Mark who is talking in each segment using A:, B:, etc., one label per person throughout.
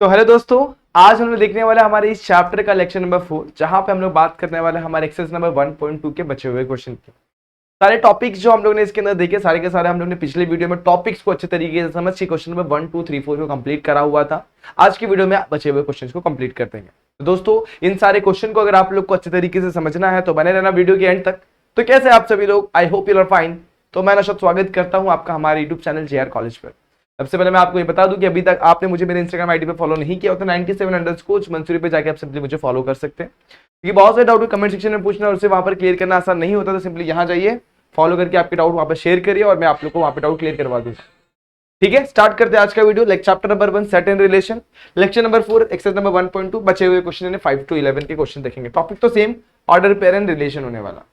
A: तो हेलो दोस्तों, आज हम लोग देखने वाले हैं हमारे इस चैप्टर का लेक्चर नंबर 4, जहां पे हम लोग बात करने वाले हैं हमारे एक्सरसाइज नंबर 1.2 के बचे हुए क्वेश्चन के। सारे टॉपिक्स जो हम लोग ने इसके अंदर देखे, सारे के सारे हम लोग ने पिछले वीडियो में टॉपिक्स को अच्छे तरीके से समझ के क्वेश्चन नंबर 1 2 3 4 को कंप्लीट करा हुआ था। आज की वीडियो में बचे हुए क्वेश्चन को कंप्लीट करते हैं। तो दोस्तों, इन सारे क्वेश्चन को अगर आप लोग को अच्छे तरीके से समझना है तो बने रहना वीडियो के एंड तक। तो कैसे आप सभी लोग, I hope you are fine. तो मैं नशद स्वागत करता हूं आपका हमारे यूट्यूब चैनल JR कॉलेज पर। सबसे पहले मैं आपको ये बता दूं कि अभी तक आपने मुझे मेरे इंस्टाग्राम आईडी पे फॉलो नहीं किया होता, 97 मंसूरी पे जाके आप सिंपली मुझे फॉलो कर सकते हैं। क्योंकि बहुत से डाउट कमेंट सेक्शन में पूछना और उसे वहां पर क्लियर करना आसान नहीं होता, तो सिंपली यहाँ जाइए, फॉलो करके आपके डाउट वहां पर शेयर करिए और मैं आप लोग को वहां पर डाउट क्लियर करवा दूंगा। ठीक है, स्टार्ट करते हैं आज का video. Chapter number 1 set and relation, lecture number 4 exercise number 1.2। बचे हुए क्वेश्चन 5 to 11 के क्वेश्चन देखेंगे। टॉपिक तो same, order pair and relation होने वाला।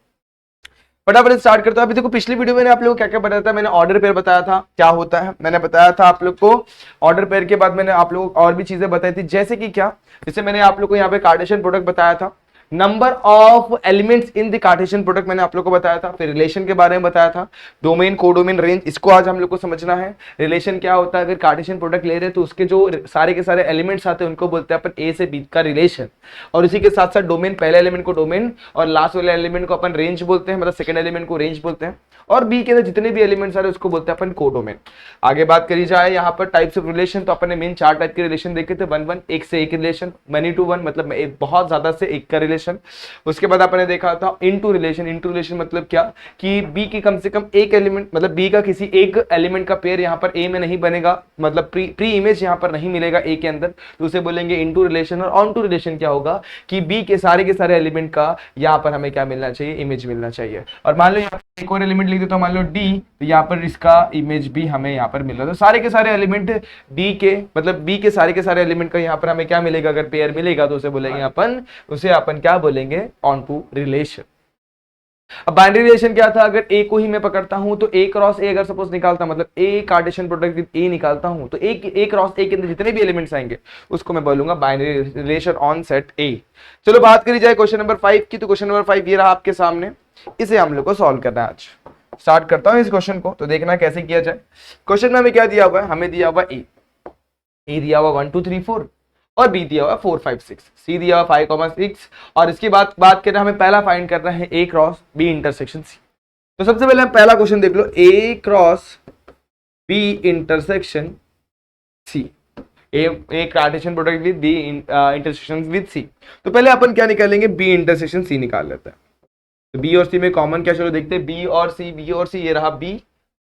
A: फटाफट स्टार्ट करता हूं। अभी देखो, पिछली वीडियो में आप लोगों को क्या क्या बताया था। मैंने ऑर्डर पेयर बताया था क्या होता है, मैंने बताया था आप लोग को। ऑर्डर पेयर के बाद मैंने आप लोगों को और भी चीजें बताई थी, जैसे कि क्या, जैसे मैंने आप लोग को यहाँ पे कार्टेशियन प्रोडक्ट बताया था, number of elements in the Cartesian product मैंने आप लोग को बताया था। फिर रिलेशन के बारे में बताया था, डोमेन, कोडोमेन, रेंज, इसको आज हम लोग को समझना है। रिलेशन क्या होता है, अगर कार्टेशियन प्रोडक्ट ले रहे हैं तो उसके जो सारे के सारे एलिमेंट्स आते हैं उनको बोलते हैं अपन ए से बी का रिलेशन। और इसी के साथ साथ डोमेन, पहले एलिमेंट को डोमेन और लास्ट वाले एलिमेंट को अपन रेंज बोलते हैं, मतलब सेकंड एलिमेंट को रेंज बोलते हैं। और बी के अंदर जितने भी एलिमेंट्स आ रहे हैं उसको बोलते हैं अपन कोडोमेन। आगे बात करी जाए यहाँ पर टाइप्स ऑफ रिलेशन, तो अपन ने मेन 4 टाइप के रिलेशन देखे थे। 1 1 एक से एक रिलेशन, many to one मतलब एक बहुत ज्यादा से एक का रिलेशन। उसके बाद आपने देखा था इनटू रिलेशन। इनटू रिलेशन मतलब क्या, कि बी की कम से कम एक एलिमेंट, मतलब बी का किसी एक एलिमेंट का पेयर यहाँ पर ए में नहीं बनेगा, मतलब प्री इमेज यहाँ पर नहीं मिलेगा ए के अंदर, तो उसे बोलेंगे इनटू रिलेशन। और ऑन टू रिलेशन क्या होगा कि बी के सारे एलिमेंट का यहाँ पर हमें क्या मिलना चाहिए, इमेज मिलना चाहिए। और मान लो यहाँ पर एक और एलिमेंट लिख देता हूँ, मान लो डी, तो यहाँ पर इसका इमेज भी हमें यहाँ पर मिल रहा है। तो सारे के सारे एलिमेंट डी के, मतलब बी के सारे एलिमेंट का यहाँ पर हमें क्या मिलेगा, अगर पेयर मिलेगा तो उसे बोलेंगे अपन, उसे अपन क्या बोलेंगे, ऑन टू रिलेशन। अब बाइनरी रिलेशन क्या था, अगर ए को ही मैं पकड़ता हूं तो ए क्रॉस ए अगर सपोज निकालता, मतलब ए कार्टेशियन प्रोडक्ट विद ए निकालता हूं, तो ए क्रॉस ए के अंदर जितने भी एलिमेंट्स आएंगे उसको मैं बोलूंगा बाइनरी रिलेशन ऑन सेट ए। चलो बात करी जाए क्वेश्चन नंबर 5 की, तो क्वेश्चन नंबर 5 ये रहा आपके सामने, इसे हम लोग को सॉल्व करना है आज। स्टार्ट करता हूं इस क्वेश्चन को, तो देखना कैसे किया जाए। क्वेश्चन में हमें क्या दिया हुआ है, हमें दिया हुआ ए दिया हुआ 1 2 3 4 और बी दिया हुआ 4 5 6, सी दिया हुआ 5 6। और इसकी बात करना, हमें पहला फाइंड करना है A cross B intersection C. तो सबसे पहले हम पहला क्वेश्चन देख लो, A cross B intersection C. A Cartesian product with B intersection with C. तो पहले अपन क्या निकालेंगे, बी इंटरसेक्शन सी निकाल लेते हैं। तो बी और सी में कॉमन क्या, चलो देखते हैं, बी और सी, ये रहा बी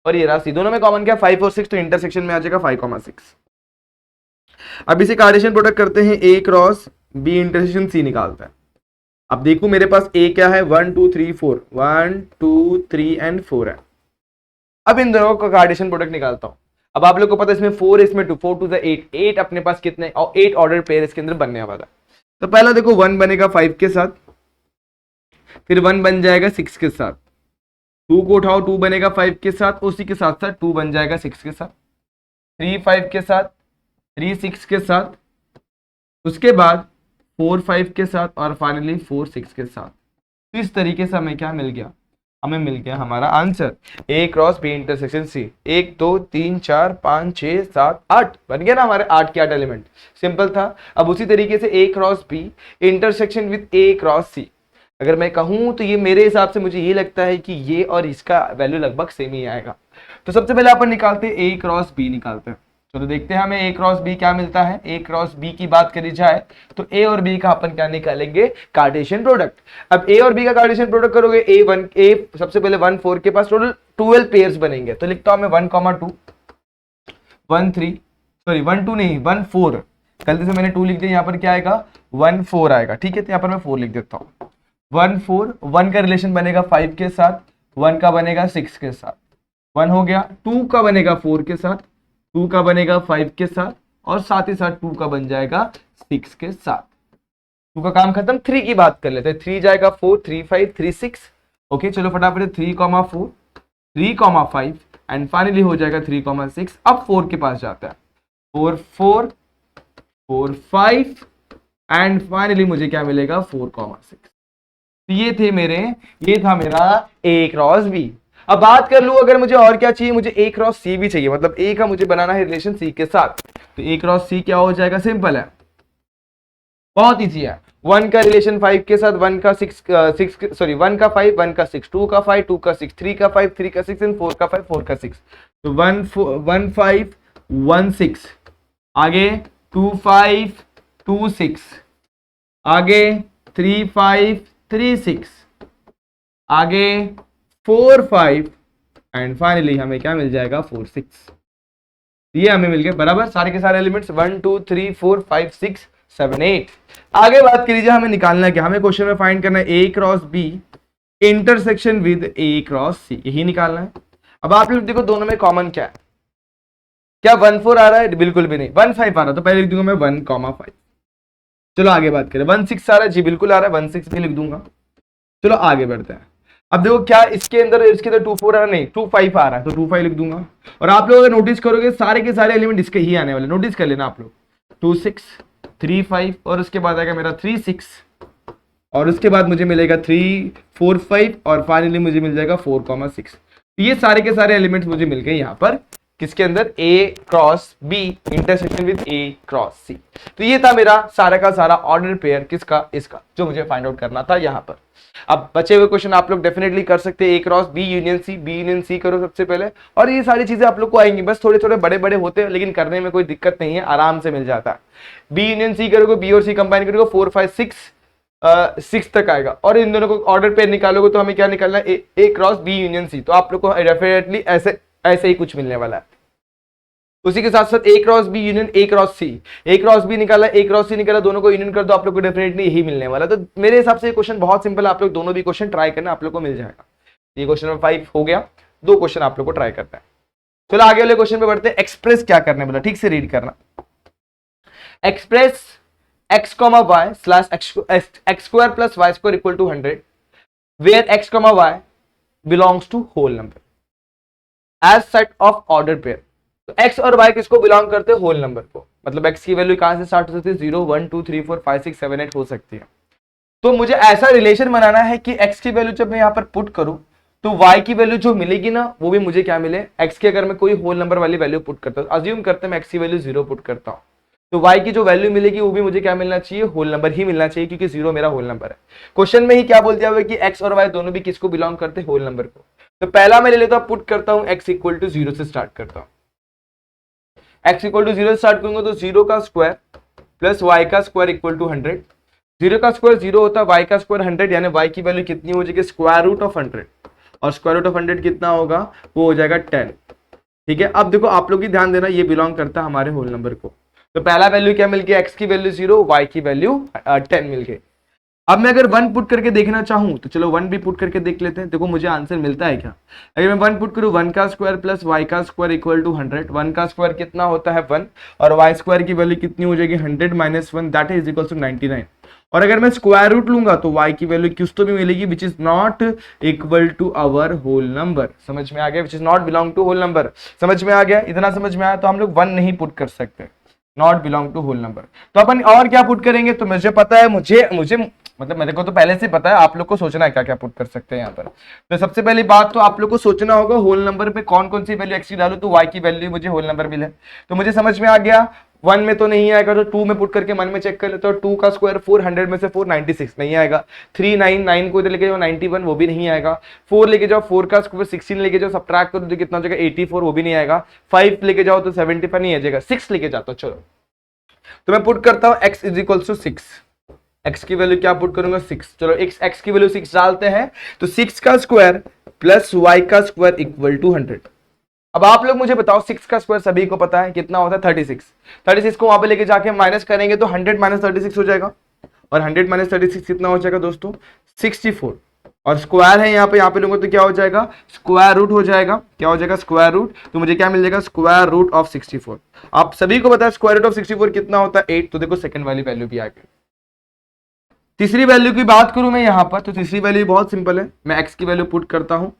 A: और ये रहा सी, दोनों में कॉमन क्या, 5 और 6, तो इंटरसेक्शन में आ जाएगा 5 6। अब इसे कार्टेशियन प्रोडक्ट करते हैं, ए क्रॉस बी इंटरसेक्शन सी निकालते हैं। अब देखो मेरे पास ए क्या है, 1 2 3 4, 1 2 3 एंड 4 है। अब इन दोनों का कार्टेशियन प्रोडक्ट निकालता हूं। अब आप लोग को पता है इसमें 4 इसमें 2, 4 2 8, 8 अपने पास कितने, और 8 ऑर्डर पेयर इसके अंदर बनने वाला। तो पहला देखो 1 बनेगा 5 के साथ, फिर 1 बन जाएगा 6 के साथ, 2 को उठाओ 2 बनेगा 5 के साथ, उसी के साथ साथ 2 बन जाएगा 6 के साथ, 3 5 के साथ, 3 6 के साथ, उसके बाद 4 5 के साथ, और फाइनली 4 6 के साथ। तो इस तरीके से हमें क्या मिल गया, हमें मिल गया हमारा आंसर, ए क्रॉस बी इंटरसेक्शन सी। 1 2 3 4 5 6 7 8 बन गया ना हमारे 8 के 8 एलिमेंट, सिंपल था। अब उसी तरीके से A cross B intersection with A cross C, अगर मैं कहूं तो ये मेरे हिसाब से मुझे ये लगता है कि ये और इसका वैल्यू लगभग सेम ही आएगा। तो सबसे पहले अपन निकालते हैं ए क्रॉस बी निकालते हैं। चलो देखते हैं हमें ए क्रॉस बी क्या मिलता है। ए क्रॉस बी की बात करी जाए तो ए और बी का अपन क्या निकालेंगे, कार्टेशियन प्रोडक्ट। अब ए और बी का कार्टेशियन प्रोडक्ट करोगे, ए सबसे पहले 1 4 के पास टोटल 12 पेयर्स बनेंगे। तो लिखता हूं मैं 1 2 1 3, सॉरी 1 2 नहीं 1 4, गलती से मैंने 2 लिख दिया, यहाँ पर क्या आएगा 1 4 आएगा। ठीक है, तो यहाँ पर मैं 4 लिख देता हूँ। 1 4, 1 का रिलेशन बनेगा 5 के साथ, 1 का बनेगा 6 के साथ, 1 हो गया। 2 का बनेगा 4 के साथ, 2 का बनेगा 5 के साथ, और साथ ही साथ 2 का बन जाएगा 6 के साथ। 2 का काम खत्म। 3 की बात कर लेते हैं, 3 जाएगा 4 3 5 3 6। ओके चलो फटाफट 3 4 3 5 एंड फाइनली हो जाएगा 3 6। अब 4 के पास जाता है, 4 4 4 5 एंड फाइनली मुझे क्या मिलेगा 4 6। तो ये था मेरा ए क्रॉस बी। अब बात कर लूं अगर मुझे और क्या चाहिए, मुझे ए क्रॉस सी भी चाहिए, मतलब ए का मुझे बनाना है रिलेशन सी के साथ। तो ए क्रॉस सी क्या हो जाएगा, सिंपल है, बहुत इजी है। 1 का रिलेशन 5 के साथ, 1 का 6 सॉरी 1 का 5, 1 का 6, 2 का 5, 2 का 6, 3 का 5, 3 का 6 एंड 4 का 5, 4 का 6। तो 1 5 1 6, आगे 2 5 2 6, आगे 3 5 3 6, आगे 4 5 एंड फाइनली हमें क्या मिल जाएगा, 4 6। ये हमें मिल गए बराबर सारे के सारे एलिमेंट्स 1 2 3 4 5 6 7 8। आगे बात कर लीजिए, हमें निकालना है क्या, हमें क्वेश्चन में फाइंड करना है A cross B intersection with A cross C, यही निकालना है। अब आप लोग देखो दोनों में कॉमन क्या है, क्या 1 4 आ रहा है, बिल्कुल भी नहीं। 1 5 आ रहा है तो पहले लिख दूंगा मैं 1 5। चलो आगे बात करें, 1 6 आ रहा है, जी बिल्कुल आ रहा है, 1 6 भी लिख दूंगा। चलो आगे बढ़ते हैं। अब देखो क्या इसके अंदर 2 4 आ रहा, नहीं 2 5 आ रहा है तो 2 5 लिख दूंगा। और आप लोग अगर नोटिस करोगे सारे के सारे एलिमेंट इसके ही आने वाले, नोटिस कर लेना आप लोग। 2 6 3 5 और उसके बाद आएगा मेरा 3 6 और उसके बाद मुझे मिलेगा 3 4 5 और फाइनली मुझे मिल जाएगा 4 6। ये सारे के सारे एलिमेंट्स मुझे मिल गए यहाँ पर किसके अंदर, A cross B intersection with A cross C. तो ये था मेरा सारा का सारा ऑर्डर पेयर किसका, इसका, जो मुझे फाइंड आउट करना था यहाँ पर। अब बचे हुए क्वेश्चन आप लोग डेफिनेटली कर सकते हैं, A cross B union C, B union C करो सबसे पहले, और ये सारी चीजें आप लोग को आएंगी, बस थोड़े थोड़े बड़े बड़े होते हैं लेकिन करने में कोई दिक्कत नहीं है, आराम से मिल जाता है। बी यूनियन सी करोगे, बी और सी कंबाइन करोगे, 4 5 6 6 तक आएगा, और इन दोनों को ऑर्डर पेयर निकालोगे तो हमें क्या निकालना है, ए क्रॉस बी यूनियन सी। तो आप लोग को डेफिनेटली ऐसे ऐसे ही कुछ मिलने वाला है। उसी के साथ साथ A cross B union A cross C, A cross B निकाला, ए क्रॉस सी निकाला, दोनों को यूनियन कर दो, आप लोग को डेफिनेटली यही मिलने वाला। तो मेरे हिसाब से ये क्वेश्चन बहुत सिंपल है, आप लोग दोनों भी क्वेश्चन ट्राई करना, आप लोग को मिल जाएगा। ये क्वेश्चन नंबर 5 हो गया, 2 क्वेश्चन आप लोग को ट्राई करना है। चलो आगे वाले क्वेश्चन पे बढ़ते हैं। एक्सप्रेस क्या करने बोला, ठीक से रीड करना। Express x, y slash x square plus y square equal to 100 where x, y belongs to whole number as set of order pair. तो x और y किसको बिलोंग करते हैं, होल नंबर को। मतलब x की वैल्यू कहां से स्टार्ट हो सकती है, 0 1 2 3 4 5 6 7 8 हो सकती है। तो मुझे ऐसा रिलेशन बनाना है कि x की वैल्यू जब मैं यहां पर पुट करूं तो y की वैल्यू जो मिलेगी ना वो भी मुझे क्या मिले, x की अगर मैं कोई होल नंबर वाली वैल्यू पुट करता हूं, अज्यूम करते हैं मैं x की वैल्यू 0 पुट करता हूं, तो y की जो वैल्यू मिलेगी वो भी मुझे क्या मिलना चाहिए, होल नंबर ही मिलना चाहिए, क्योंकि 0 मेरा होल नंबर है। क्वेश्चन में ही क्या बोल दिया हुआ है कि x और y दोनों भी किसको बिलोंग करते हैं, होल नंबर को। तो पहला मैं ले लेता हूं, पुट करता हूं x इक्वल टू 0 से स्टार्ट करता हूं। x इक्वल टू 0 से स्टार्ट करूंगा तो 0 का स्क्वायर प्लस y का स्क्वायर इक्वल टू 100। 0 का स्क्वायर 0 होता है, y का स्क्वायर 100, यानी y की वैल्यू कितनी हो जाएगी, स्क्वायर रूट ऑफ 100, और स्क्वायर रूट ऑफ 100 कितना होगा, वो हो जाएगा 10। ठीक है, अब देखो आप लोग ही ध्यान देना, ये बिलोंग करता है हमारे होल नंबर को। तो पहला वैल्यू क्या मिल गया, x की वैल्यू 0, y की वैल्यू 10 मिल गई। अब मैं अगर 1 पुट करके देखना चाहूं तो चलो 1 भी पुट करके देख लेते हैं, देखो मुझे आंसर मिलता है क्या। अगर मैं 1 पुट करूं, 1 का स्क्वायर प्लस y का स्क्वायर इक्वल टू 100, 1 का स्क्वायर कितना होता है 1, और y स्क्वायर की वैल्यू कितनी हो जाएगी 100 minus 1, that is equal to 99। और अगर मैं स्क्वायर रूट लूंगा तो y की वैल्यू कुछ तो भी मिलेगी which is not equal to our whole number. समझ में आ गया, which is not belong to whole number. समझ में आ गया, इतना समझ में आया तो हम लोग 1 नहीं पुट कर सकते, not belong to whole number. तो अपन और क्या पुट करेंगे, तो मुझे पता है, मुझे मतलब मेरे को तो पहले से पता है, आप लोग को सोचना है क्या क्या पुट कर सकते हैं यहाँ पर। तो सबसे पहली बात तो आप लोग को सोचना होगा होल नंबर पे कौन कौन सी वैल्यू x की डालू तो y की वैल्यू मुझे होल नंबर मिले। तो मुझे समझ में आ गया, 1 में तो नहीं आएगा तो 2 में पुट करके मन में चेक कर लेते हो। 2 का स्क्वायर 400 में से 496 नहीं आएगा। 399 को इधर लेके जाओ 91 वो भी नहीं आएगा। 4 लेके जाओ, 4 का स्क्वायर 16 लेके जाओ, सब्ट्रैक्ट करो तो कितना हो जाएगा 84, वो भी नहीं आएगा। 5 लेके जाओ तो 75 नहीं आ जाएगा। 6 लेके जाता हूँ, चलो तो मैं पुट करता हूँ x is equal to 6। x की वैल्यू क्या पुट करूंगा 6। चलो x की वैल्यू 6 डालते हैं तो 6 का स्क्वायर प्लस y का स्क्वायर इक्वल टू 100। अब आप लोग मुझे बताओ 6 का स्क्वायर सभी को पता है कितना होता है 36। 36 को वहां पे लेके जाके माइनस करेंगे तो 100 माइनस 36 हो जाएगा, और 100 माइनस 36 कितना हो जाएगा दोस्तों 64। और स्क्वायर है यहाँ पे लोगों तो क्या हो जाएगा स्क्वायर रूट हो जाएगा। क्या हो जाएगा स्क्वायर रूट, तो मुझे क्या मिल जाएगा स्क्वायर रूट ऑफ 64। आप सभी को पता है स्क्वायर रूट ऑफ 64 कितना होता है 8। तो देखो सेकंड वाली वैल्यू भी आ गई। तीसरी वैल्यू की बात करूं मैं यहाँ पर, तो तीसरी वैल्यू बहुत सिंपल है, मैं x की वैल्यू पुट करता हूँ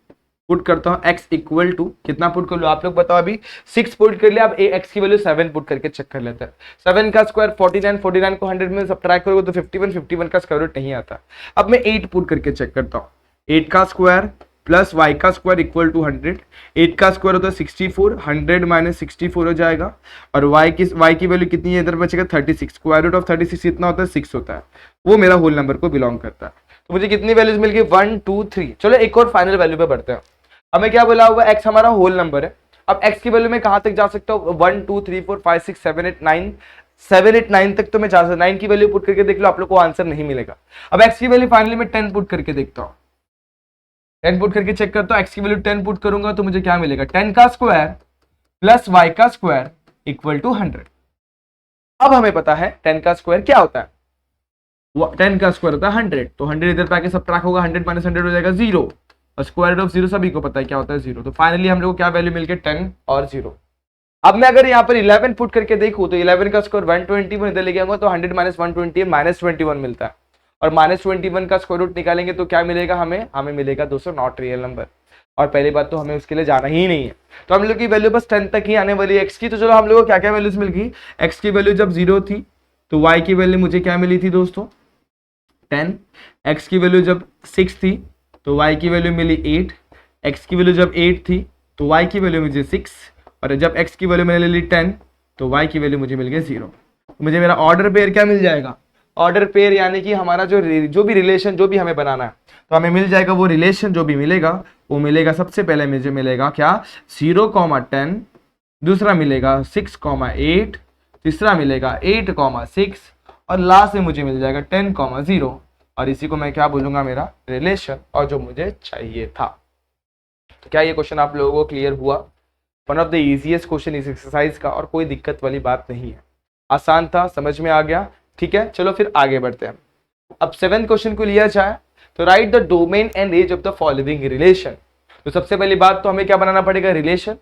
A: x इक्वल टू कितना पुट कर लो आप लोग बताओ। अभी 6 पुट कर लिया, अब x की वैल्यू 7 पुट करके चेक कर लेते हैं। 7 का स्क्वायर 49, 49 को 100 में सब्ट्रैक्ट करोगे तो 51, 51 का स्क्वायर रूट नहीं आता। अब मैं 8 पुट करके चेक करता हूँ। 8 का स्क्वायर प्लस वाई का स्क्वायर इक्वल टू 100, 8 का स्क्वायर होता है 64, 100 माइनस 64 हो जाएगा, और y की वैल्यू कितनी है इधर बचेगा 36, स्क्वायर रूट ऑफ 36 कितना होता है 6 होता है, वो मेरा होल नंबर को बिलोंग करता है। तो मुझे कितनी वैल्यूज मिल गई 1 2 3। चलो एक और फाइनल वैल्यू पे बढ़ते हैं। हमें क्या बोला हुआ x हमारा होल नंबर है। अब x की वैल्यू में कहां तक जा सकता हूं 1 2 3 4 5 6 7 8 9 7 8 9 तक तो मैं जा सकता, 9 की वैल्यू पुट करके देख लो आप लोग को आंसर नहीं मिलेगा। अब x की वैल्यू फाइनली मैं 10 पुट करके देखता हूं, 10 पुट करके चेक करता हूं, x की वैल्यू 10 पुट करूंगा तो मुझे क्या मिलेगा 10 का स्क्वायर प्लस y का स्क्वायर इक्वल टू 100। अब हमें पता है 10 का स्क्वायर क्या होता है, 10 का स्क्वायर होता है 100, तो 100 इधर पे आके सबट्रैक्ट होगा, 100 माइनस 100 हो जाएगा 0, और स्क्वायर रूट ऑफ 0 सभी को पता है क्या होता है 0। तो फाइनली हम लोग को क्या वैल्यू मिल गई 10 और 0। अब मैं अगर यहाँ पर 11 पुट करके देखूं तो 11 का स्क्वायर 121 इधर लेके आऊंगा तो 100 माइनस 120 माइनस 21 मिलता है, और माइनस 21 का स्क्वायर रूट निकालेंगे तो क्या मिलेगा हमें मिलेगा दोस्तों नॉट रियल नंबर। और पहली बात तो हमें उसके लिए जाना ही नहीं है, तो हम लोग की वैल्यू बस 10 तक ही आने वाली है x की। तो चलो हम लोग को क्या क्या वैल्यूज मिल गई, x की वैल्यू जब 0 थी तो y की वैल्यू मुझे क्या मिली थी दोस्तों 10, x की वैल्यू जब 6 थी तो y की वैल्यू मिली 8, x की वैल्यू जब 8 थी तो y की वैल्यू मुझे 6, और जब x की वैल्यू मैंने ले ली 10 तो y की वैल्यू मुझे मिल गई 0। मुझे मेरा ऑर्डर पेयर क्या मिल जाएगा, ऑर्डर पेयर यानी कि हमारा जो भी रिलेशन जो भी हमें बनाना है तो हमें मिल जाएगा वो रिलेशन जो भी मिलेगा वो मिलेगा सबसे पहले मुझे मिलेगा क्या 0,10, दूसरा मिलेगा 6,8, तीसरा मिलेगा 8,6, और लास्ट में मुझे मिल जाएगा 10,0, और इसी को मैं क्या बोलूंगा मेरा रिलेशन, और जो मुझे चाहिए था। तो क्या ये क्वेश्चन आप लोगों को क्लियर हुआ? One of the easiest question इस एक्सरसाइज का, और कोई दिक्कत वाली बात नहीं है, आसान था, समझ में आ गया। ठीक है, चलो फिर आगे बढ़ते हैं। अब 7th क्वेश्चन को लिया जाए तो right the domain and range of the following relation. तो सबसे पहली बात तो हमें क्या बनाना पड़ेगा रिलेशन,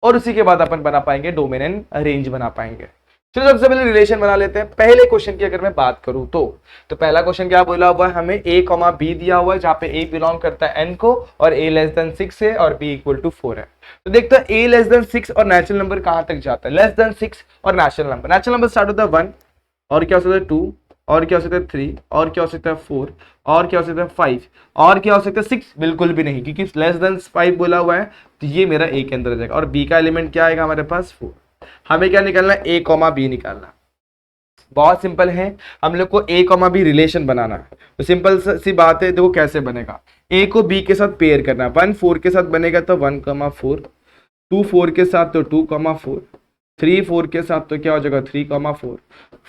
A: और उसी के बाद अपन बना पाएंगे डोमेन एंड रेंज बना पाएंगे। चलो सबसे पहले रिलेशन बना लेते हैं। पहले क्वेश्चन की अगर मैं बात करूं तो पहला क्वेश्चन क्या बोला हुआ है, हमें a, b दिया हुआ है जहां पे a बिलोंग करता है n को, और a लेस देन 6 है और b इक्वल टू 4 है। तो देखते हैं a लेस देन 6 और नेचुरल नंबर कहां तक जाता है, लेस देन 6 और नेचुरल नंबर स्टार्ट होता है 1, और क्या हो सकता है 2, और क्या हो सकता है 3, और क्या हो सकता है 4, और क्या हो सकता है 5, और क्या हो सकता है 6, बिल्कुल भी नहीं, क्योंकि लेस देन 5 बोला हुआ है तो ये मेरा a के अंदर आ जाएगा, और b का एलिमेंट क्या आएगा हमारे पास 4। हमें क्या निकालना है a, b निकालना। बहुत सिंपल है, हम लोग को a, b रिलेशन बनाना है। तो सिंपल सी बात है, देखो कैसे बनेगा, a को b के साथ पेयर करना है। 1 4 के साथ बनेगा तो 1,4, 2 4 के साथ तो 2,4, 3 4 के साथ तो क्या हो जाएगा 3,4,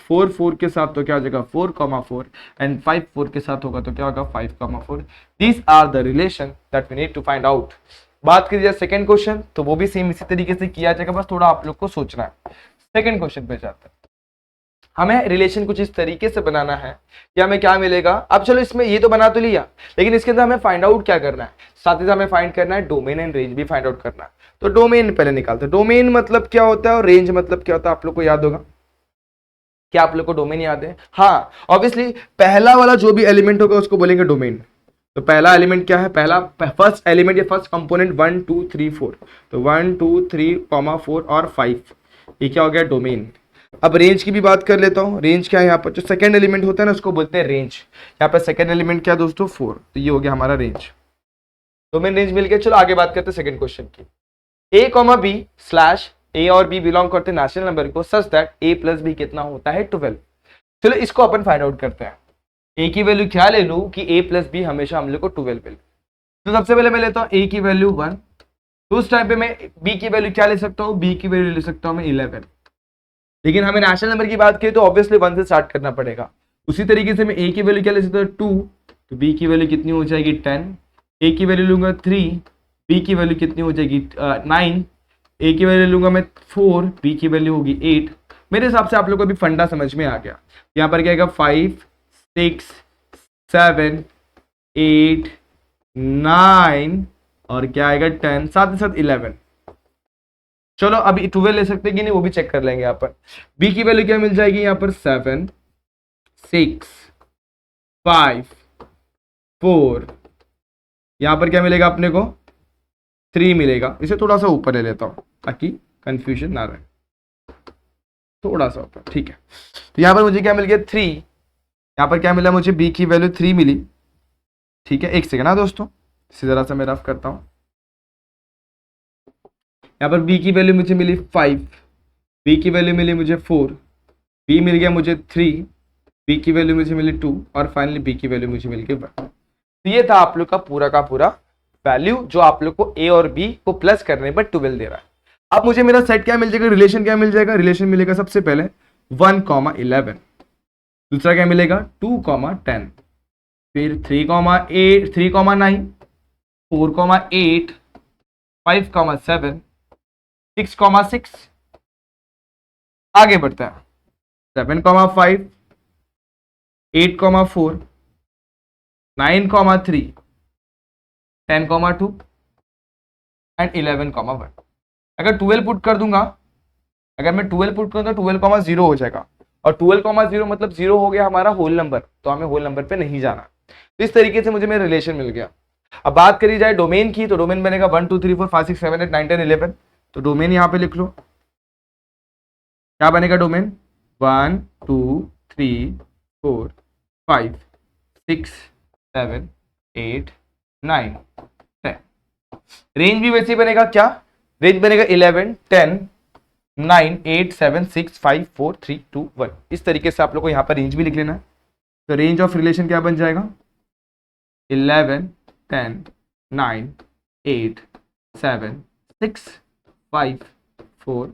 A: 4 4 के साथ तो क्या हो जाएगा 4,4, एंड 5 4 के साथ होगा तो क्या होगा 5,4। These are the relation that we need to find out. बात करिए जाए सेकंड क्वेश्चन, तो वो भी सेम इसी तरीके से किया जाएगा, बस थोड़ा आप लोग को सोचना है। सेकंड क्वेश्चन पे जाते हैं। हमें रिलेशन कुछ इस तरीके से बनाना है कि हमें क्या मिलेगा। अब चलो इसमें ये तो बना तो लिया, लेकिन इसके अंदर हमें फाइंड आउट क्या करना है, साथ ही साथ हमें फाइंड करना है डोमेन एंड रेंज भी फाइंड आउट करना है। तो डोमेन पहले निकालते हैं, डोमेन मतलब क्या होता है और रेंज मतलब क्या होता है, आप लोग को याद होगा। क्या आप लोग को डोमेन याद है? हाँ, ऑब्वियसली पहला वाला जो भी एलिमेंट होगा उसको बोलेंगे डोमेन। तो पहला एलिमेंट क्या है, फर्स्ट एलिमेंट या फर्स्ट कंपोनेंट 1 2 3 4, तो 1 2 3, 4 और 5, ये क्या हो गया डोमेन। अब रेंज की भी बात कर लेता हूँ। रेंज क्या है, यहाँ पर जो सेकंड एलिमेंट होता है ना उसको बोलते हैं रेंज। यहाँ पर सेकंड एलिमेंट क्या दोस्तों 4, तो ये हो गया हमारा रेंज, डोमेन रेंज मिल गया। चलो आगे बात करते हैं सेकंड क्वेश्चन की। a, b स्लैश a और b बिलोंग करते हैं नेचुरल नंबर को such that a plus b कितना होता है 12। चलो इसको अपन फाइंड आउट करते हैं। a की वैल्यू क्या ले लूं कि a प्लस b हमेशा हम लोग को 12 मिले। तो सबसे पहले मैं लेता हूँ a की वैल्यू 1, तो उस टाइम पे मैं b की वैल्यू क्या ले सकता हूँ, b की वैल्यू ले सकता हूँ मैं 11। लेकिन हमें नेचुरल नंबर की बात की तो ऑब्वियसली 1 से स्टार्ट करना पड़ेगा। उसी तरीके से मैं a की वैल्यू क्या ले सकता हूँ 2, तो b की वैल्यू कितनी हो जाएगी 10, a की वैल्यू लूंगा 3, b की वैल्यू कितनी हो जाएगी 9, a की वैल्यू लूंगा मैं 4, b की वैल्यू होगी 8। मेरे हिसाब से आप लोग को अभी फंडा समझ में आ गया। यहाँ पर क्या आएगा 5 6 7 8 9 और क्या आएगा 10, साथ ही साथ 11। चलो अभी 12 ले सकते हैं कि नहीं वो भी चेक कर लेंगे। यहाँ पर b की वैल्यू क्या मिल जाएगी, यहाँ पर 7 6 5 4, यहाँ पर क्या मिलेगा अपने को 3 मिलेगा। इसे थोड़ा सा ऊपर ले लेता हूँ ताकि कंफ्यूजन ना रहे, थोड़ा सा ऊपर, ठीक है। तो यहाँ पर मुझे क्या मिल गया 3, यहाँ पर क्या मिला मुझे b की वैल्यू 3 मिली, ठीक है। एक सेकेंड ना दोस्तों, इसी तरह से मैं रफ करता हूँ। यहाँ पर b की वैल्यू मुझे मिली 5, b की वैल्यू मिली मुझे 4, b मिल गया मुझे 3, b की वैल्यू मुझे मिली 2 और फाइनली b की वैल्यू मुझे मिल गई 1। तो ये था आप लोग का पूरा वैल्यू जो आप लोग को a और b को प्लस करने पर 12 दे रहा है। अब मुझे मेरा सेट क्या मिल जाएगा, रिलेशन क्या मिल जाएगा, रिलेशन मिलेगा सबसे पहले 1,11, दूसरा क्या मिलेगा 2,10, फिर 3,8, 3,9, 4,8, 5,7, 6,6, आगे बढ़ता है 7,5, 8,4, 9,3, 10,2 एंड 11,1। अगर 12 पुट कर दूंगा, अगर मैं 12 पुट करूँ तो 12,0 हो जाएगा, और 12,0 मतलब 0 हो गया हमारा होल नंबर, तो हमें होल नंबर पे नहीं जाना। तो इस तरीके से मुझे मेरा रिलेशन मिल गया। अब बात करी जाए डोमेन की, तो डोमेन बनेगा 1 2 3 4 5 6 7 8 9 10 11। तो डोमेन यहाँ पे लिख लो, क्या बनेगा डोमेन 1 2 3 4 5 6 7 8 9 10। रेंज भी वैसे बनेगा, क्या रेंज बनेगा 11 10 9 8 7 6 5 4 3 2 1। इस तरीके से आप लोग को यहाँ पर रेंज भी लिख लेना है। तो रेंज ऑफ रिलेशन क्या बन जाएगा 11 10 9 8 7 6 5 4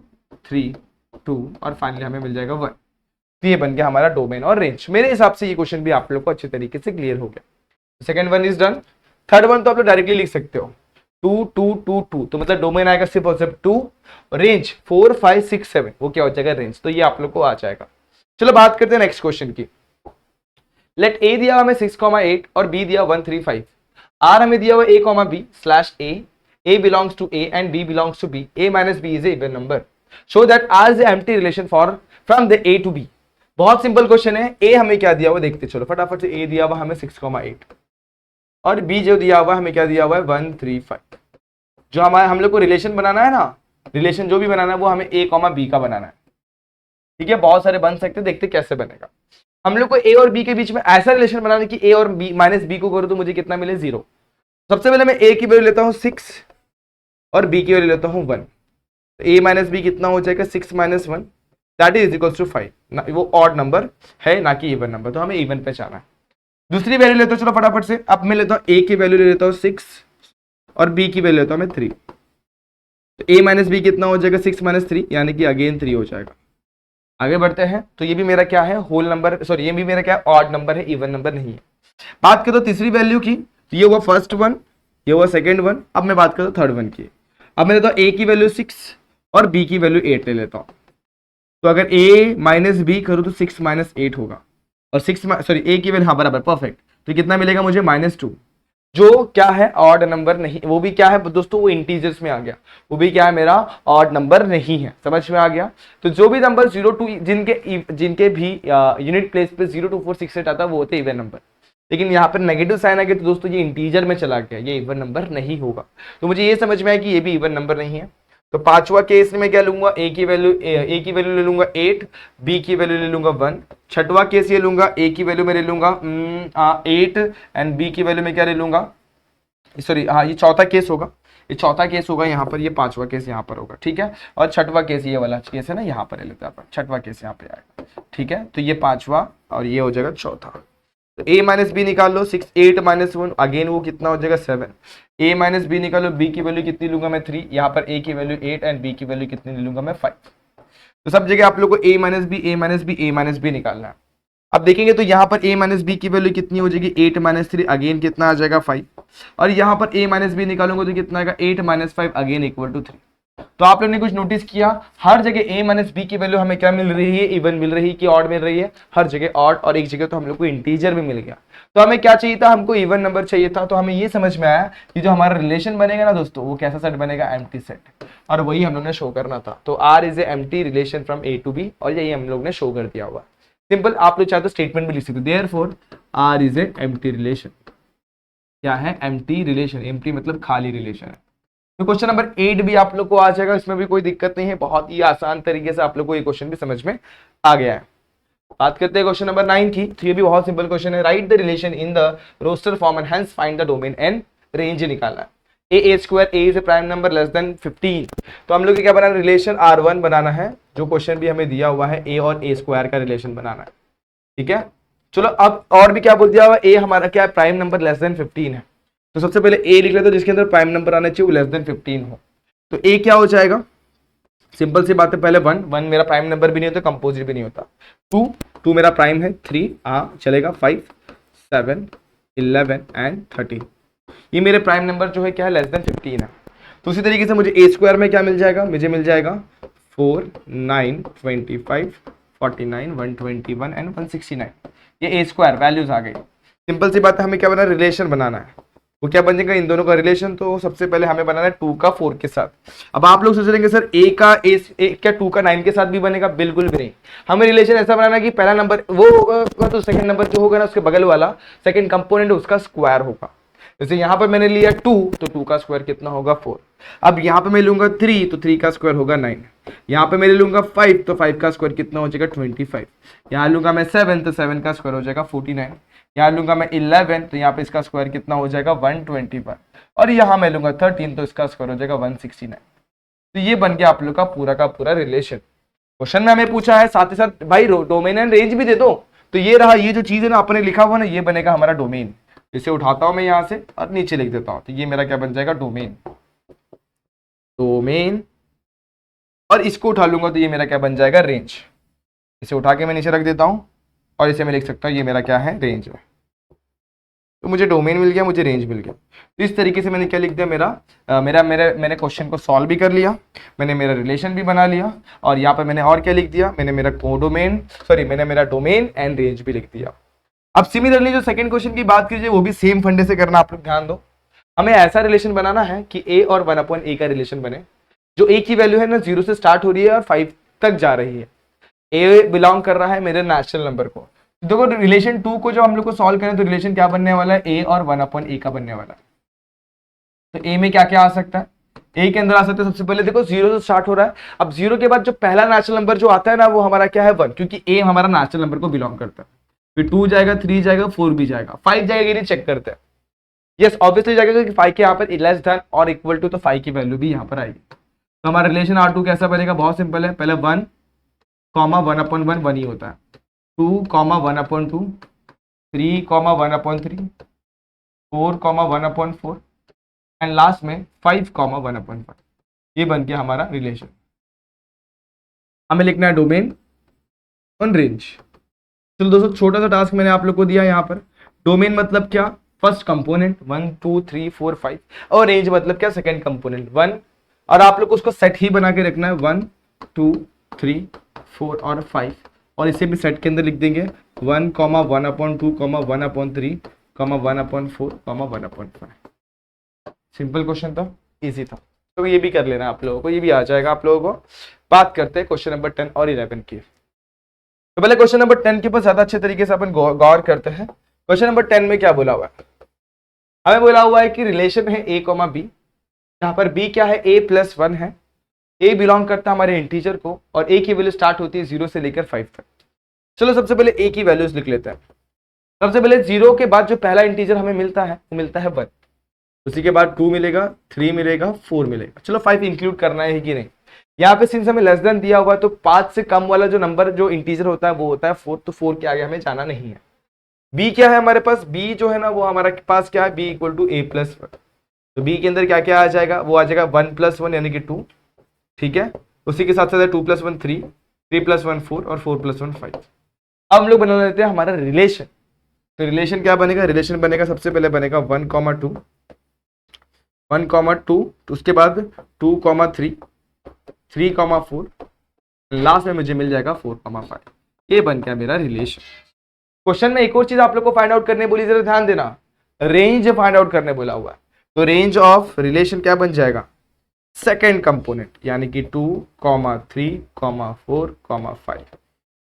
A: 3 2 और फाइनली हमें मिल जाएगा 1। तो ये बन गया हमारा डोमेन और रेंज। मेरे हिसाब से ये क्वेश्चन भी आप लोग को अच्छे तरीके से क्लियर हो गया। Second one is done. Third one तो आप लोग डायरेक्टली लिख सकते हो 2 2 2 2, तो मतलब डोमेन आएगा सिर्फ और सिर्फ 2, रेंज 4 5 6 7, वो क्या हो जाएगा रेंज। तो ये आप लोग को आ जाएगा। चलो बात करते हैं नेक्स्ट क्वेश्चन की। लेट ए दिया हमें 6,8 और बी दिया 1 3 5। आर हमें दिया हुआ a, b slash a belongs to a and b belongs to b, a minus b is a even number, show that r is an empty relation for from the a to b। बहुत simple question है। a हमें क्या दिया हुआ देखते चलो फटाफट से। a दिया हुआ हमें 6,8 और b जो दिया हुआ हमें क्या दिया हुआ है 1 3 5। जो हमारे हम लोग को रिलेशन बनाना है ना, रिलेशन जो भी बनाना है वो हमें a, b का बनाना है। ठीक है, बहुत सारे बन सकते, देखते कैसे बनेगा। हम लोग को a और b के बीच में ऐसा रिलेशन बनाना है कि a और b माइनस b को करो तो मुझे कितना मिले 0। सबसे पहले मैं a की वैल्यू लेता हूं 6 और b की वैल्यू लेता हूं 1। तो a माइनस b कितना हो जाएगा 6 minus 1 that is equals to 5। वो ऑड नंबर है ना कि इवन नंबर, तो हमें इवन पे जाना है। दूसरी वैल्यू लेता हूं, चलो फटाफट से। अब मैं लेता हूं a की वैल्यू ले लेता हूं 6 और b की वैल्यू लेता हूं मैं 3। तो a माइनस b कितना हो जाएगा 6 माइनस 3 यानी कि अगेन 3 हो जाएगा। आगे बढ़ते हैं। तो ये भी मेरा क्या है होल नंबर, सॉरी ये भी मेरा क्या है ऑड नंबर है, इवन नंबर नहीं है। बात करो तीसरी वैल्यू की, तो ये हुआ फर्स्ट वन, ये हुआ सेकंड वन। अब मैं बात करता हूँ थर्ड वन की। अब मैं लेता हूँ a की वैल्यू 6 और b की वैल्यू 8 ले लेता हूँ। तो अगर a माइनस b करूँ तो 6 माइनस 8 होगा, और 6 सॉरी a की वैल्यू, हाँ बराबर परफेक्ट। तो कितना मिलेगा मुझे -2, जो क्या है ऑड नंबर नहीं, वो भी क्या है दोस्तों वो इंटीजर्स में आ गया, वो भी क्या है मेरा ऑड नंबर नहीं है। समझ में आ गया। तो जो भी नंबर 0 टू जिनके भी यूनिट प्लेस पे 0 2 4 6 8 आता है वो होते इवन नंबर। लेकिन यहाँ पर नेगेटिव साइन आ गया तो दोस्तों ये इंटीजर में चला गया, ये इवन नंबर नहीं होगा। तो मुझे ये समझ में आया कि ये भी इवन नंबर नहीं है। तो पांचवा केस में क्या लूंगा, a की वैल्यू ले लूंगा 8, b की वैल्यू ले लूंगा 1। छठवा केस ये लूंगा, a की वैल्यू में ले लूंगा 8 एंड b की वैल्यू में क्या ले लूंगा, सॉरी हाँ ये चौथा केस होगा, ये चौथा केस होगा यहाँ पर, ये पांचवा केस यहाँ पर होगा। ठीक है, और छठवा केस ये वाला केस है ना, यहाँ पर ले लेते हैं, छठवा केस यहाँ पे आएगा। ठीक है, तो ये पांचवा और ये हो जाएगा चौथा। तो a माइनस बी निकाल लो, 6 8 माइनस 1 अगेन वो कितना हो जाएगा 7। a माइनस बी निकालो, b की वैल्यू कितनी लूंगा मैं 3, यहाँ पर a की वैल्यू 8 एंड b की वैल्यू कितनी लूंगा मैं 5। तो सब जगह आप लोग को a minus B a minus B a minus B निकालना है। अब देखेंगे तो यहाँ पर a माइनस बी की वैल्यू कितनी हो जाएगी 8 माइनस 3 अगेन कितना आ जाएगा 5, और यहाँ पर a माइनस बी निकालूंगा तो कितना आएगा 8 माइनस 5 अगेन इक्वल टू 3। तो आप लोगों ने कुछ नोटिस किया, हर जगह a माइनस बी की वैल्यू हमें क्या मिल रही है, इवन मिल रही है कि ऑड मिल रही है, हर जगह ऑड, और एक जगह तो हम लोग को इंटीजर भी मिल गया। तो हमें क्या चाहिए था, हमको इवन नंबर चाहिए था। तो हमें ये समझ में आया कि जो हमारा रिलेशन बनेगा ना दोस्तों वो कैसा सेट बनेगा, एम्प्टी सेट, और वही हम लोग ने शो करना था। तो r is a empty relation from a to b, और यही हम लोग ने शो कर दिया हुआ। सिंपल, आप लोग चाहे तो स्टेटमेंट भी लिख सकते हो, therefore r is a empty relation. क्या है एम्प्टी रिलेशन, एम्प्टी मतलब खाली रिलेशन है। तो क्वेश्चन नंबर 8 भी आप लोग को आ जाएगा, इसमें भी कोई दिक्कत नहीं है, बहुत ही आसान तरीके से आप लोग को ये क्वेश्चन भी समझ में आ गया है। बात करते हैं क्वेश्चन नंबर 9 की। तो ये भी बहुत सिंपल क्वेश्चन है, write the relation in the roster form and hence find the domain n range निकालना है। A square a is a prime number less than 15, तो हम लोग क्या बनाना है, रिलेशन R1 बनाना है, जो क्वेश्चन भी हमें दिया हुआ है ए और ए स्क्वायर का रिलेशन बनाना है। ठीक है, चलो अब और भी क्या बोल दिया हुआ, ए हमारा क्या है, प्राइम नंबर लेस देन 15 है, तो सबसे पहले ए लिख लेते हैं जिसके अंदर प्राइम नंबर आना चाहिए वो लेस देन 15 हो। तो ए क्या हो जाएगा, सिंपल सी बात है, पहले 1 मेरा प्राइम नंबर भी नहीं होता, कंपोजिट भी नहीं होता। 2 मेरा प्राइम है, 3 चलेगा, 5 7 11 एंड 13, ये मेरे प्राइम नंबर जो है क्या है, लेस देन 15 है। तो उसी तरीके से मुझे ए स्क्वायर में क्या मिल जाएगा, मुझे मिल जाएगा 4 9 25 49 121 एंड 169, ये ए स्क्वायर वैल्यूज आ गई। सिंपल सी बात है, हमें क्या बनाना है, रिलेशन बनाना है, वो क्या बन जाएगा, इन दोनों का रिलेशन। तो सबसे पहले हमें बनाना है 2 का 4 के साथ। अब आप लोग सोच रहे सर ए का ए क्या 2 का 9 के साथ भी बनेगा, बिल्कुल भी नहीं। हमें रिलेशन ऐसा बनाना है कि पहला नंबर वो होगा तो सेकंड नंबर जो होगा ना उसके बगल वाला सेकंड कंपोनेंट उसका स्क्वायर होगा। जैसे यहाँ पर मैंने लिया 2, तो 2 का स्क्वायर कितना होगा 4। अब यहाँ पे मैं लूंगा 3, तो 3 का स्क्वायर होगा 9। यहाँ पे मैं लूंगा 5, तो 5 का स्क्वायर कितना हो जाएगा 25। यहाँ लूंगा मैं 7, तो 7 का स्क्वायर हो जाएगा 49। यहाँ लूंगा मैं 11, तो यहाँ पे इसका स्क्वायर कितना हो जाएगा 121। और यहाँ मैं लूंगा 13, तो इसका स्क्वायर हो जाएगा 169। तो ये बन गया आप लोग का पूरा रिलेशन। क्वेश्चन में हमें पूछा है साथ ही साथ भाई डोमेन एंड रेंज भी दे दो, तो ये रहा, ये जो चीज है ना आपने लिखा हुआ ना, ये बनेगा हमारा डोमेन। इसे उठाता हूं मैं यहां से और नीचे लिख देता हूं, तो ये मेरा क्या बन जाएगा, डोमेन। और इसको उठा लूंगा तो ये मेरा क्या बन जाएगा, रेंज। इसे उठा के मैं नीचे रख देता हूं और इसे मैं लिख सकता हूं, ये मेरा क्या है, रेंज है। तो मुझे डोमेन मिल गया, मुझे रेंज मिल गया। तो इस तरीके से मैंने क्या लिख दिया, मैंने क्वेश्चन को सॉल्व भी कर लिया, मैंने मेरा रिलेशन भी बना लिया, और यहाँ पे मैंने और क्या लिख दिया, मैंने मेरा डोमेन एंड रेंज भी लिख दिया। अब सिमिलरली जो सेकंड क्वेश्चन की बात कीजिए वो भी सेम फंडे से करना, आप लोग ध्यान दो। हमें ऐसा रिलेशन बनाना है कि ए और 1/a का रिलेशन बने, जो ए की वैल्यू है ना 0 से स्टार्ट हो रही है और 5 तक जा रही है। ए बिलोंग कर रहा है मेरे नेचुरल नंबर को। देखो रिलेशन 2 को जब हम लोग को सॉल्व करें तो रिलेशन क्या बनने वाला है, ए और 1/a का बनने वाला है। तो ए में क्या क्या आ सकता है, ए के अंदर आ सकता है सबसे पहले देखो 0 से स्टार्ट हो रहा है। अब 0 के बाद जो पहला नेचुरल नंबर जो आता है ना वो हमारा क्या है 1, क्योंकि ए हमारा नेचुरल नंबर को बिलोंग करता है। फिर 2 जाएगा, 3 जाएगा, 4 भी जाएगा, 5 जाएगा, ये चेक करते हैं। यस ऑब्वियसली जाएगा क्योंकि 5 के यहाँ पर लेस देन और इक्वल टू, तो 5 की वैल्यू भी यहाँ पर आएगी। तो हमारा रिलेशन R2 कैसा बनेगा, बहुत सिंपल है, पहले 1, 1/1 1 ही होता है, 2, 1/2, 3, 1/3, 4, 1/4 एंड लास्ट में 5, 1/5। ये बन गया हमारा रिलेशन। हमें लिखना है डोमेन और रेंज। चलो दोस्तों छोटा सा टास्क मैंने आप लोग को दिया यहाँ पर। डोमेन मतलब क्या, फर्स्ट कंपोनेंट 1 2 3 4 5, और रेंज मतलब क्या, सेकंड कंपोनेंट 1, और आप लोग को उसको सेट ही बना के रखना है 1 2 3 4 और 5, और इसे भी सेट के अंदर लिख देंगे 1, 1/2, 1/3, 1/4, 1/5। सिंपल क्वेश्चन था, इजी था, तो ये भी कर लेना आप लोगों को, ये भी आ जाएगा आप लोगों को। बात करते हैं क्वेश्चन नंबर 10 और 11 की। तो पहले क्वेश्चन नंबर 10 के ऊपर ज्यादा अच्छे तरीके से अपन गौर करते हैं। क्वेश्चन नंबर 10 में क्या बोला हुआ है, हमें बोला हुआ है कि रिलेशन है a, b, जहां पर b क्या है, a+1 है। a बिलोंग करता है हमारे इंटीजर को, और a की वैल्यू स्टार्ट होती है 0 से लेकर 5 तक। चलो सबसे पहले a की वैल्यूज लिख लेते हैं। सबसे पहले 0 के बाद जो पहला इंटीजर हमें मिलता है वो मिलता है 1, उसी के बाद 2 मिलेगा, 3 मिलेगा, 4 मिलेगा। चलो 5 इंक्लूड करना है कि नहीं, यहाँ पे सिंस हमें लेस देन दिया हुआ है तो 5 से कम वाला जो नंबर जो इंटीजर होता है वो होता है 4, तो 4 के आगे हमें जाना नहीं है। b क्या है हमारे पास, b जो है ना वो हमारे पास क्या है, b = a+1, तो b के अंदर क्या क्या आ जाएगा, वो आ जाएगा 1+1 यानी कि 2, ठीक है। उसी के साथ साथ 2+1 3, 3+1 4 और 4+1 5। अब हम लोग बना लेते हैं हमारा रिलेशन। तो रिलेशन क्या बनेगा, रिलेशन बनेगा सबसे पहले बनेगा 1, 2, 1, 2, तो उसके बाद 2, 3, 3, 4, लास्ट में मुझे मिल जाएगा 4, 5। ये बन गया मेरा रिलेशन। क्वेश्चन में एक और चीज आप लोग को फाइंड आउट करने बोली, जरा ध्यान देना, रेंज फाइंड आउट करने बोला हुआ है। तो रेंज ऑफ रिलेशन क्या बन जाएगा, सेकेंड कंपोनेंट, यानी कि 2, 3, 4, 5।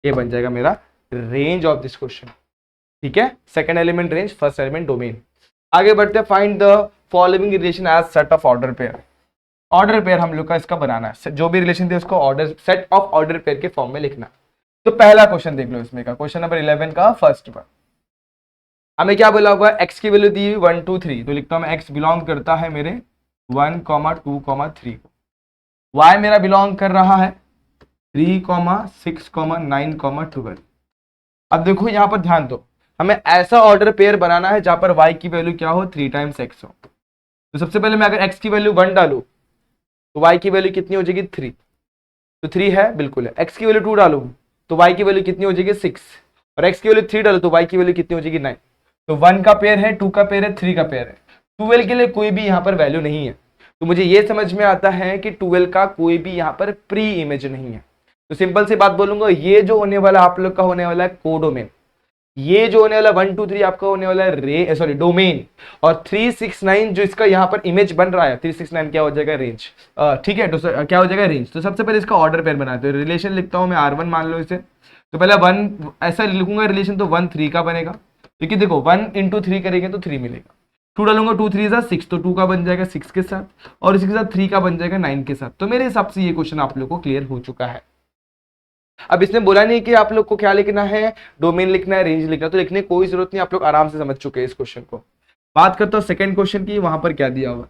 A: ये बन जाएगा मेरा रेंज ऑफ दिस क्वेश्चन, ठीक है। Second element range, first element domain. आगे बढ़ते हैं, find the following relation as set of order pair. Order pair हम लोग का इसका बनाना है, जो भी रिलेशन थे उसको order, set of order pair के फॉर्म में लिखना। तो पहला क्वेश्चन देख लो इसमें का, क्वेश्चन नंबर 11 का फर्स्ट वन। हमें क्या बोला हुआ है, एक्स की वैल्यू दी हुई 1 2 3, तो लिखता हूं मैं एक्स बिलोंग करता है मेरे 1 2 3 को, वाई मेरा बिलोंग कर रहा है 3 6 9 12। अब देखो यहां पर ध्यान दो, हमें ऐसा ऑर्डर पेयर बनाना है जहां पर वाई की वैल्यू क्या हो, 3 टाइम्स एक्स हो। तो सबसे पहले मैं अगर एक्स की वैल्यू 1 डालू तो वाई की वैल्यू कितनी हो जाएगी, 3, तो 3 है, बिल्कुल है। एक्स की वैल्यू 2 डालू तो वाई की वैल्यू कितनी हो जाएगी, 6, और एक्स की वैल्यू 3 डालू तो वाई की वैल्यू कितनी हो जाएगी, 9। तो 1 का पेयर है, 2 का पेयर है, 3 का पेयर है। 12 के लिए कोई भी यहाँ पर वैल्यू नहीं है, तो मुझे ये समझ में आता है कि 12 का कोई भी यहाँ पर प्री इमेज नहीं है। तो सिंपल सी बात बोलूंगा, ये जो होने वाला आप लोग का होने वाला है कोडोमेन, ये जो होने वाला 1 2 3 आपका होने वाला है डोमेन, और 369 जो इसका यहाँ पर इमेज बन रहा है, 369 क्या हो जाएगा, रेंज। ठीक है, तो क्या हो जाएगा, रेंज। तो सबसे पहले इसका ऑर्डर पेयर बनाते हैं, रिलेशन लिखता हूं मैं R1 मान लो इसे, तो पहले 1 ऐसा लिखूंगा रिलेशन, तो 1 3 का बनेगा, क्योंकि देखो 1 × 3 करेंगे तो 3 मिलेगा। 2 डालूंगा 2 3 6, तो 2 का बन जाएगा 6 के साथ, और इसके साथ 3 का बन जाएगा 9 के साथ। तो मेरे हिसाब से ये क्वेश्चन आप लोग को क्लियर हो चुका है। अब इसने बोला नहीं कि आप लोग को क्या लिखना है, डोमेन लिखना है, रेंज लिखना है, तो लिखने की कोई जरूरत नहीं, आप लोग आराम से समझ चुके हैं इस क्वेश्चन को। बात करता हूँ सेकंड क्वेश्चन की, वहां पर क्या दिया हुआ,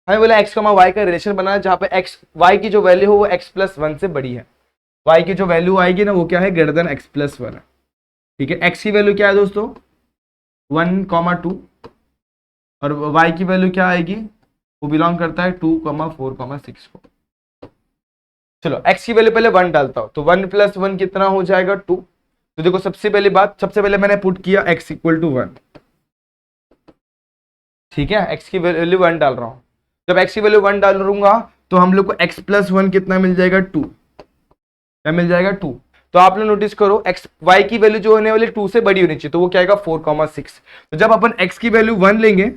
A: हमें बोला एक्स वाई का रिलेशन बनाना जहां पर एक्स वाई की जो वैल्यू हो वो x+1 से बड़ी है, वाई की जो वैल्यू आएगी ना वो क्या है, ग्रेटर देन x+1 है। ठीक है, एक्स की वैल्यू क्या है दोस्तों, 1 2, और वाई की वैल्यू क्या आएगी, वो बिलोंग करता है 2 4 6 को। चलो एक्स की वैल्यू पहले 1 डालता हूं, तो 1 + 1 कितना हो जाएगा, 2। तो देखो सबसे पहले मैंने पुट किया x = 1, ठीक है, x की वैल्यू 1 डाल रहा हूं। जब x की वैल्यू 1 डालूंगा तो हम लोग को x+1 कितना मिल जाएगा, 2, क्या मिल जाएगा, 2। तो आप लोग नोटिस करो, x y की वैल्यू जो होने वाली 2 से बड़ी होनी चाहिए, तो वो क्या आएगा 4 6। तो जब अपन x की वैल्यू 1 लेंगे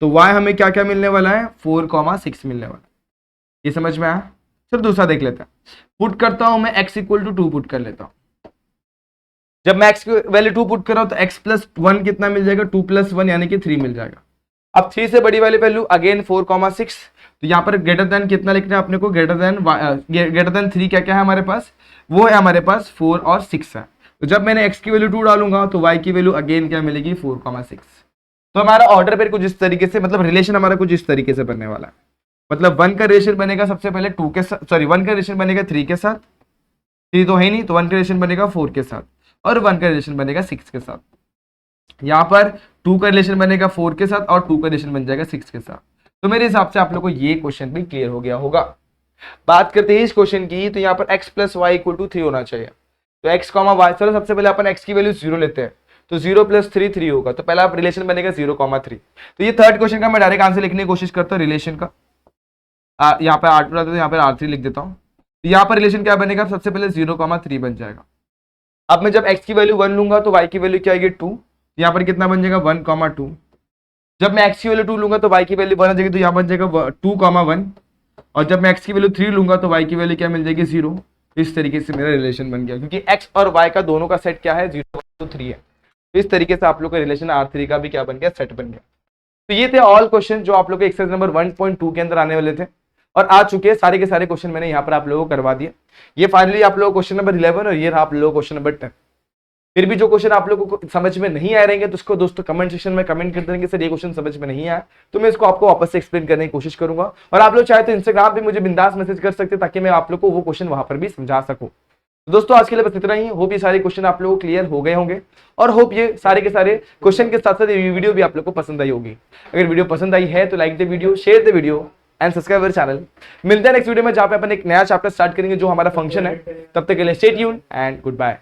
A: तो y हमें क्या क्या मिलने वाला है, 4 6 मिलने वाला है। ये समझ में आया। चलो दूसरा देख लेते हैं, पुट करता हूं मैं x = 2 पुट कर लेता हूं। जब मैं x की वैल्यू 2 पुट कर रहा हूं तो x+1 कितना मिल जाएगा, 2 + 1 यानी कि 3 मिल जाएगा। अब 3 से बड़ी वाली वैल्यू अगेन 4 6, तो यहाँ पर ग्रेटर देन कितना लिखना है अपने को, ग्रेटर देन 3 क्या क्या है हमारे पास, वो है हमारे पास 4 और 6 है। तो जब मैंने x की वैल्यू 2 डालूंगा तो y की वैल्यू अगेन क्या मिलेगी, 4 6। तो हमारा ऑर्डर पेयर कुछ इस तरीके से, मतलब रिलेशन हमारा कुछ इस तरीके से बनने वाला है। मतलब 1 का रिलेशन बनेगा सबसे पहले 2 के साथ, 1 का रिलेशन बनेगा 3 के साथ, 3 तो है नहीं, तो 1 का रिलेशन बनेगा 4 के साथ, और 1 का रिलेशन बनेगा 6 के साथ। यहाँ पर 2 का रिलेशन बनेगा 4 के साथ, और 2 का रिलेशन बन जाएगा 6 के साथ। तो मेरे हिसाब से आप लोग को ये क्वेश्चन भी क्लियर हो गया होगा। बात करते हैं इस क्वेश्चन की, तो यहाँ पर x + y = 3 होना चाहिए। तो x, y, चलो सबसे पहले अपन x की वैल्यू 0 लेते हैं, तो 0 + 3 3 होगा, तो पहला रिलेशन बनेगा 0 3। तो ये थर्ड क्वेश्चन का मैं डायरेक्ट आंसर लिखने की कोशिश करता हूँ रिलेशन का। यहाँ पे R2 डालते, यहाँ पर R3 लिख देता हूँ। तो यहाँ पर रिलेशन क्या बनेगा, सबसे पहले 0 3 बन जाएगा। अब मैं जब x की वैल्यू 1 लूंगा तो y की वैल्यू क्या आएगी, 2। यहाँ पर कितना बन जाएगा, 1 2। जब मैं x की वैल्यू 2 लूंगा तो y की वैल्यू 1 आ जाएगी, तो यहाँ बन जाएगा 2 1। और जब मैं x की वैल्यू 3 लूंगा तो y की वैल्यू क्या मिल जाएगी, 0। इस तरीके से मेरा रिलेशन बन गया, क्योंकि x और y का दोनों का सेट क्या है, 0 1 2 3 है। तो इस तरीके से आप लोग का रिलेशन R3 का भी क्या बन गया, सेट बन गया। तो ये थे ऑल क्वेश्चन जो आप लोग के एक्सरसाइज नंबर 1.2 के अंदर आने वाले थे, और आ चुके हैं सारे के सारे क्वेश्चन मैंने यहाँ पर आप लोगों को करवा दिया। ये फाइनली आप लोगों को क्वेश्चन नंबर 11, और ये रहा आप लोगों को क्वेश्चन नंबर 10। फिर भी जो क्वेश्चन आप लोगों को समझ में नहीं आ रहेंगे तो उसको दोस्तों कमेंट सेक्शन में कमेंट कर देंगे, सर ये क्वेश्चन समझ में नहीं आया, तो मैं इसको आपको वापस से एक्सप्लेन करने की कोशिश करूंगा। और आप लोग चाहे तो इंस्टाग्राम पे मुझे बिंदास मैसेज कर सकते हैं, ताकि मैं आप लोग को वो क्वेश्चन वहां पर भी समझा सकूं। तो दोस्तों आज के लिए बस इतना ही। होप ये सारे क्वेश्चन आप लोगों को क्लियर हो गए होंगे, और होप ये सारे के सारे क्वेश्चन के साथ साथ ये वीडियो भी आप लोग को पसंद आई होगी। अगर वीडियो पसंद आई है तो like the video, share the video and subscribe our channel. मिलते हैं नेक्स्ट वीडियो में, जहां पे अपन एक नया चैप्टर स्टार्ट करेंगे जो हमारा फंक्शन है। तब तक के लिए stay tuned and good bye.